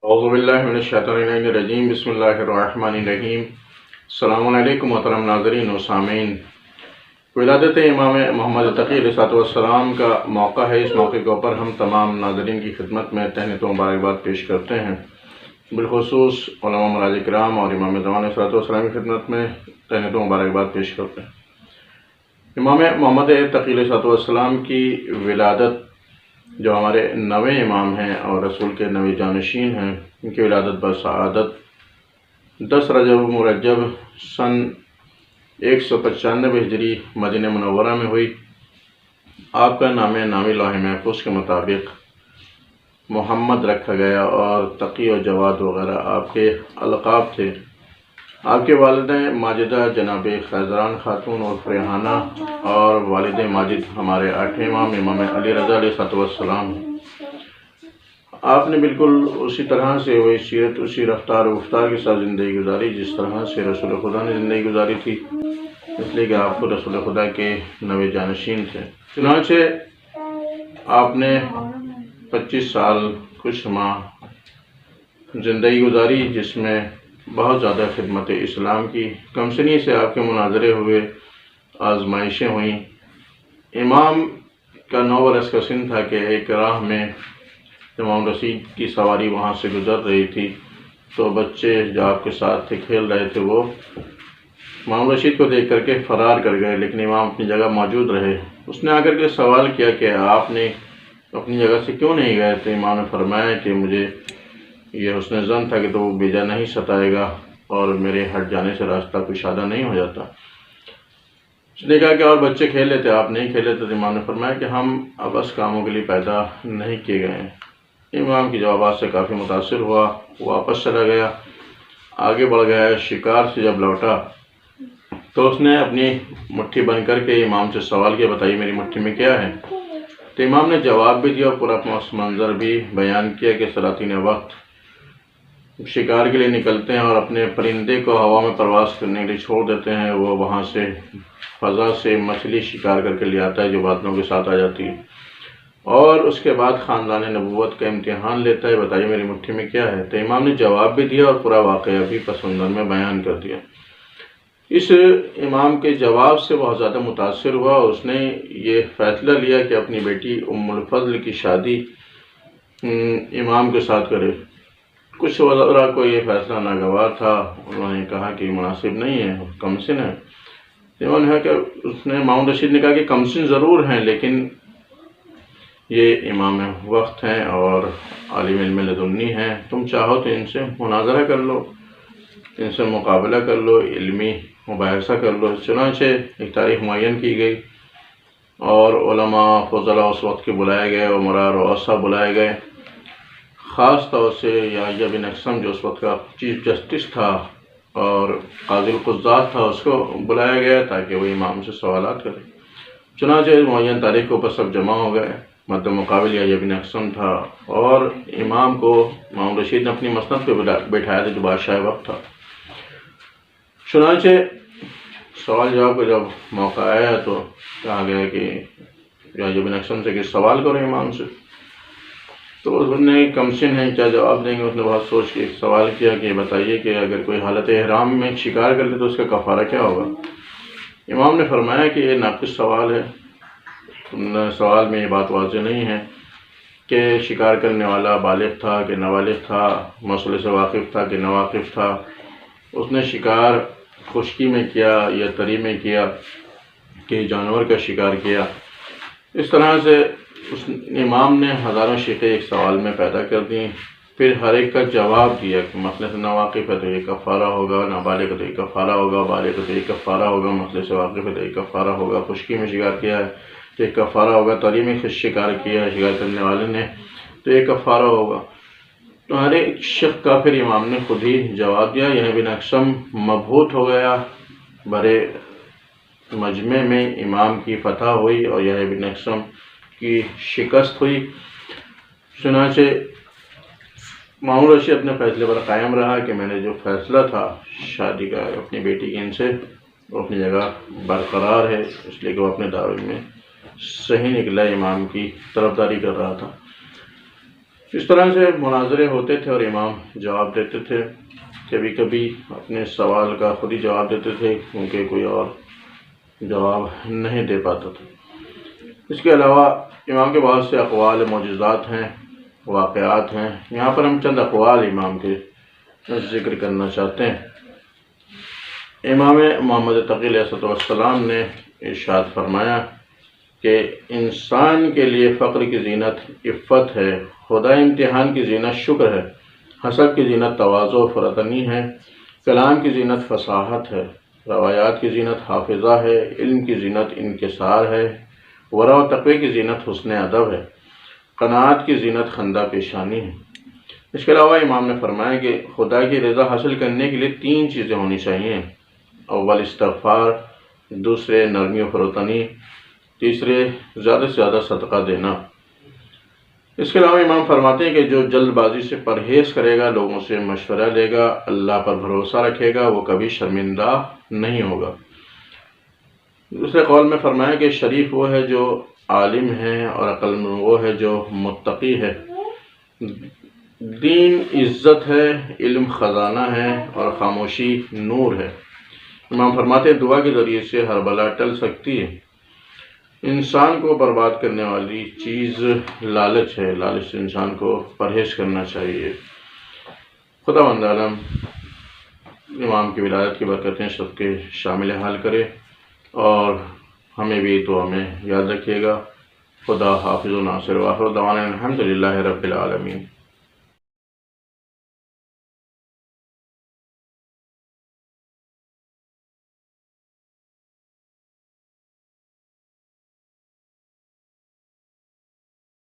اعوذ باللہ من الشیطان الرجیم، بسم اللہ الرحمن الرحیم۔ السلام علیکم محترم ناظرین و سامعین۔ ولادت امام محمد تقی علیہ السلام کا موقع ہے۔ اس موقع کے اوپر ہم تمام ناظرین کی خدمت میں تہنیت و مبارکباد پیش کرتے ہیں، بالخصوص علماء مراج کرام اور امام زمان علیہ السلام کی خدمت میں تہنیت و مبارکباد پیش کرتے ہیں۔ امام محمد تقی علیہ السلام کی ولادت، جو ہمارے نویں امام ہیں اور رسول کے نویں جانشین ہیں، ان کی ولادت بسعادت 10 رجب مرجب سن 195 ہجری مدینہ منورہ میں ہوئی۔ آپ کا نامی لوح محفوظ کے مطابق محمد رکھا گیا اور تقی و جواد وغیرہ آپ کے القاب تھے۔ آپ کے والدین ماجدہ جناب خیزران خاتون اور ریحانہ، اور والد ماجد ہمارے 8ویں امام امام علی رضا علیہ السلام ہیں۔ آپ نے بالکل اسی طرح سے وہی سیرت، اسی رفتار و گفتار کے ساتھ زندگی گزاری جس طرح سے رسول خدا نے زندگی گزاری تھی، اس لیے کہ آپ کو رسول خدا کے نویں جانشین تھے۔ چنانچہ آپ نے 25 سال کچھ ماہ زندگی گزاری، جس میں بہت زیادہ خدمت اسلام کی، کم سنی سے آپ کے مناظرے ہوئے، آزمائشیں ہوئیں۔ امام کا 9 برس کا سن تھا کہ ایک راہ میں امام رشید کی سواری وہاں سے گزر رہی تھی، تو بچے جو آپ کے ساتھ تھے، کھیل رہے تھے، وہ امام رشید کو دیکھ کر کے فرار کر گئے، لیکن امام اپنی جگہ موجود رہے۔ اس نے آ کر کے سوال کیا کہ آپ نے اپنی جگہ سے کیوں نہیں گئے؟ تو امام نے فرمایا کہ مجھے یہ حسن ظن تھا کہ تو وہ بیجا نہیں ستائے گا اور میرے ہٹ جانے سے راستہ کشادہ نہیں ہو جاتا۔ اس نے کہا کہ اور بچے کھیل لیتے، آپ نہیں کھیلے؟ تو امام نے فرمایا کہ ہم ابس کاموں کے لیے پیدا نہیں کیے گئے ہیں۔ امام کی جوابات سے کافی متاثر ہوا، واپس چلا گیا، آگے بڑھ گیا۔ شکار سے جب لوٹا تو اس نے اپنی مٹھی بن کر کے امام سے سوال کیا، بتائیے میری مٹھی میں کیا ہے؟ تو امام نے جواب بھی دیا اور پورا منظر بھی بیان کیا کہ سلاطین وقت شکار کے لیے نکلتے ہیں اور اپنے پرندے کو ہوا میں پرواز کرنے کے لیے چھوڑ دیتے ہیں، وہ وہاں سے فضا سے مچھلی شکار کر کے لے آتا ہے جو بادلوں کے ساتھ آ جاتی ہے، اور اس کے بعد خاندان نبوت کا امتحان لیتا ہے، بتائیے میری مٹھی میں کیا ہے؟ تو امام نے جواب بھی دیا اور پورا واقعہ بھی پس منظر میں بیان کر دیا۔ اس امام کے جواب سے بہت زیادہ متاثر ہوا اور اس نے یہ فیصلہ لیا کہ اپنی بیٹی ام الفضل کی شادی امام کے ساتھ کرے۔ کچھ وزراء کو یہ فیصلہ ناگوار تھا، انہوں نے کہا کہ مناسب نہیں ہے، کمسن ہے۔ امام نے کہا کہ اس نے امام رشید نے کہا کہ کمسن ضرور ہیں، لیکن یہ امام وقت ہیں اور عالم علم لدنی ہیں، تم چاہو تو ان سے مناظرہ کر لو، ان سے مقابلہ کر لو، علمی مباحثہ کر لو۔ چنانچہ ایک تاریخ معین کی گئی اور علماء فضلاء اس وقت کے بلائے گئے، عمراء رؤساء بلائے گئے، خاص طور سے یحییٰ بن اقسم جو اس وقت کا چیف جسٹس تھا اور قاضی القضات تھا، اس کو بلایا گیا تاکہ وہ امام سے سوالات کرے۔ چنانچہ معین تاریخ کے اوپر سب جمع ہو گئے، مد مقابل یحییٰ بن اقسم تھا اور امام کو امام رشید نے اپنی مسند پہ بٹھایا تھا جو بادشاہ وقت تھا۔ چنانچہ سوال جواب کا جب موقع آیا تو کہا گیا کہ یحییٰ بن اقسم سے کہ سوال کرو امام سے، تو اس نے کمسن ہے کیا جواب دیں گے؟ اس نے بہت سوچ کے ایک سوال کیا کہ بتائیے کہ اگر کوئی حالت احرام میں شکار کر لے تو اس کا کفارہ کیا ہوگا؟ امام نے فرمایا کہ یہ ناقص سوال ہے، سوال میں یہ بات واضح نہیں ہے کہ شکار کرنے والا بالغ تھا کہ نابالغ تھا، مسئلے سے واقف تھا کہ ناواقف تھا، اس نے شکار خشکی میں کیا یا تری میں کیا کہ جانور کا شکار کیا۔ اس طرح سے اس امام نے ہزاروں شقیں ایک سوال میں پیدا کر دیں، پھر ہر ایک کا جواب دیا کہ مسئلے سے ناواقف ہے تو یہ کفارہ ہوگا، نابالغ ہے تو یہ کفارہ ہوگا، بالغ ہے تو یہ کفارہ ہوگا، مسئلے سے واقف ہے تو یہ کفارہ ہوگا، خشکی میں شکار کیا ہے تو یہ کفارہ ہوگا، تری میں شکار کیا ہے شکار کرنے والے نے تو یہ کفارہ ہوگا۔ تو ہر ایک شخص کا پھر امام نے خود ہی جواب دیا۔ یحییٰ بن اقسم مبہوت ہو گیا، بڑے مجمع میں امام کی فتح ہوئی اور یحییٰ بن اقسم کی شکست ہوئی۔ چنانچہ امام رشید اپنے فیصلے پر قائم رہا کہ میں نے جو فیصلہ تھا شادی کا اپنی بیٹی کی ان سے، وہ اپنی جگہ برقرار ہے، اس لیے کہ وہ اپنے دعوے میں صحیح نکلا، امام کی طرفداری کر رہا تھا۔ اس طرح سے مناظرے ہوتے تھے اور امام جواب دیتے تھے، کبھی کبھی اپنے سوال کا خود ہی جواب دیتے تھے کیونکہ کوئی اور جواب نہیں دے پاتا تھا۔ اس کے علاوہ امام کے بہت سے اقوال معجزات ہیں، واقعات ہیں۔ یہاں پر ہم چند اقوال امام کے ذکر کرنا چاہتے ہیں۔ امام محمد تقی علیہ السلام نے ارشاد فرمایا کہ انسان کے لیے فقر کی زینت عفت ہے، خدائی امتحان کی زینت شکر ہے، حسب کی زینت تواضع و فرتنی ہے، کلام کی زینت فصاحت ہے، روایات کی زینت حافظہ ہے، علم کی زینت انکسار ہے، ورع و تقوی کی زینت حسن ادب ہے، قناعت کی زینت خندہ پیشانی ہے۔ اس کے علاوہ امام نے فرمایا کہ خدا کی رضا حاصل کرنے کے لیے 3 چیزیں ہونی چاہیے: اول استغفار، دوسرے نرمی و فروتنی، تیسرے زیادہ سے زیادہ صدقہ دینا۔ اس کے علاوہ امام فرماتے ہیں کہ جو جلد بازی سے پرہیز کرے گا، لوگوں سے مشورہ لے گا، اللہ پر بھروسہ رکھے گا، وہ کبھی شرمندہ نہیں ہوگا۔ دوسرے قول میں فرمایا کہ شریف وہ ہے جو عالم ہے اور عقل مند وہ ہے جو متقی ہے۔ دین عزت ہے، علم خزانہ ہے اور خاموشی نور ہے۔ امام فرماتے ہیں دعا کے ذریعے سے ہر بلا ٹل سکتی ہے۔ انسان کو برباد کرنے والی چیز لالچ ہے، لالچ سے انسان کو پرہیز کرنا چاہیے۔ خداوند عالم امام کی ولادت کی برکتیں سب کے شامل حال کرے اور ہمیں بھی دعا میں یاد رکھیے گا۔ خدا حافظ و ناصر، وآخر دعوانا الحمدللہ رب العالمین۔